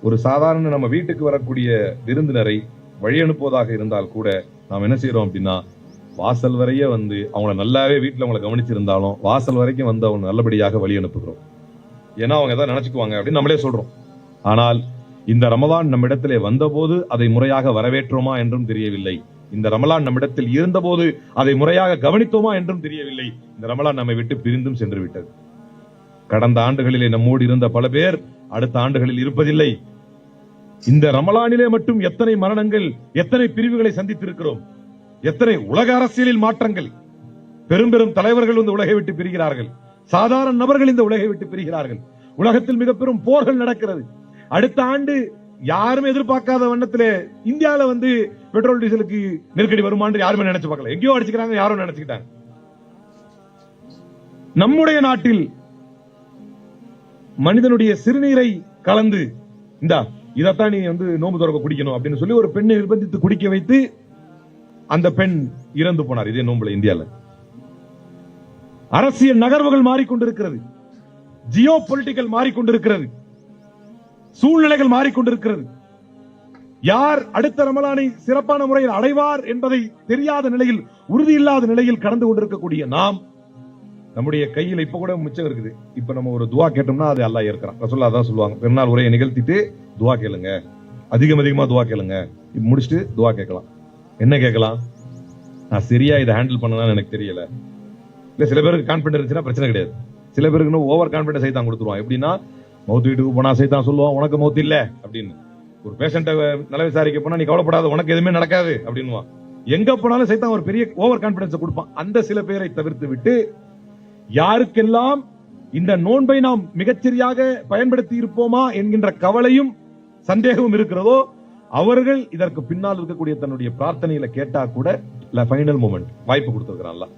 ஒரு சாதாரண நம்ம வீட்டுக்கு வரக்கூடிய விருந்தினரை வழி அனுப்புவதாக இருந்தால் கூட நாம் என்ன செய்யறோம் அப்படின்னா, வாசல் வரையே வந்து அவங்கள நல்லாவே வீட்டுல அவங்களை கவனிச்சிருந்தாலும் வாசல் வரைக்கும் வந்து அவங்க நல்லபடியாக வழி அனுப்புகிறோம். ஏன்னா அவங்க ஏதாவது நினைச்சுக்குவாங்க அப்படின்னு நம்மளே சொல்றோம். ஆனால் இந்த ரமலான் நம்மிடத்திலே வந்தபோது அதை முறையாக வரவேற்றோமா என்றும் தெரியவில்லை. இந்த ரமலான் நம்மிடத்தில் இருந்தபோது அதை முறையாக கவனித்தோமா என்றும் தெரியவில்லை. இந்த ரமலான் நம்மை விட்டு பிரிந்தும் சென்று விட்டது. கடந்த ஆண்டுகளிலே நம்மோடு இருந்த பல பேர் அடுத்த ஆண்டுகளில் இருப்பதில்லை. இந்த ரமலானிலே மட்டும் எத்தனை மரணங்கள், எத்தனை பிரிவுகளை சந்தித்திருக்கிறோம், எத்தனை உலக அரசியலில் மாற்றங்கள். பெரும் பெரும் தலைவர்கள் வந்து உலகை விட்டு பிரிகிறார்கள், சாதாரண நபர்கள் இந்த உலகை விட்டு பிரிகிறார்கள். உலகத்தில் மிக பெரும் போர்கள் நடக்கிறது. அடுத்த ஆண்டு யாருமே எதிர்பார்க்காத வண்ணத்திலே இந்தியாவில வந்து பெட்ரோல் டீசலுக்கு நெருக்கடி வருமானு யாருமே நினைச்சு பார்க்கல. எங்கேயோ அடிச்சுக்கிறாங்க, யாரும் நினைச்சுக்கிட்டாங்க. நம்முடைய நாட்டில் மனிதனுடைய சிறுநீரை கலந்து இதத்தான் நீ வந்து நோம்பு துறக்க குடிக்கணும் அப்படின்னு சொல்லி ஒரு பெண்ணை நிர்பந்தித்து குடிக்க வைத்து அந்த பெண் இறந்து போனார். இதே நோம்புல இந்தியால அரசியல் நகர்வுகள் மாறிக்கொண்டிருக்கிறது, ஜியோ பொலிட்டிக்கல் மாறிக்கொண்டிருக்கிறது, சூழ்நிலைகள் மாறிக்கொண்டிருக்கிறது. யார் அடுத்த ரமலானை சிறப்பான முறையில் அடைவார் என்பதை தெரியாத நிலையில், உறுதி இல்லாத நிலையில் கடந்து கொண்டிருக்கக்கூடிய நாம், நம்முடைய கையில் இப்ப கூட மிச்சம் இருக்குது. இப்ப நம்ம ஒரு துவா கேட்டோம்னா அது அல்லாஹ் ஏற்கிறான். ரசூலுல்லாஹ் தான் சொல்லுவாங்க, பெருநாள் உரையை நிகழ்த்திட்டு துவா கேளுங்க, அதிகமா துவா கேளுங்க. இப்ப முடிச்சுட்டு துவா கேட்கலாம். என்ன கேட்கலாம்? நான் சரியா இதை ஹேண்டில் பண்ணலாம்னு எனக்கு தெரியல. இல்ல சில பேருக்கு கான்பிடன்ஸ் இருந்துச்சுன்னா பிரச்சனை கிடையாது. சில பேருக்கு ஓவர் கான்பிடன்ஸ் சைத்தான் கொடுத்துருவான். எப்படின்னா, மௌத்து வீட்டுக்கு போனா சைத்தான் சொல்லுவான் உனக்கு மௌத்து இல்ல அப்படின்னு. ஒரு பேஷண்ட நல விசாரிக்க போனா நீ கவலைப்படாத, உனக்கு எதுவுமே நடக்காது அப்படின்னு. எங்க போனாலும் சைத்தான் ஒரு பெரிய ஓவர் கான்பிடன்ஸ் கொடுப்பான். அந்த சில பேரை தவிர்த்து விட்டு யாருக்கெல்லாம் இந்த நோன்பை நாம் மிகச்சரியாக பயன்படுத்தி இருப்போமா என்கின்ற கவலையும் சந்தேகமும் இருக்கிறதோ அவர்கள் இதற்கு பின்னால் இருக்கக்கூடிய தன்னுடைய பிரார்த்தனையில கேட்டா கூட ஃபைனல் மொமெண்ட் வாய்ப்பு கொடுத்திருக்கிறான் அல்லாஹ்.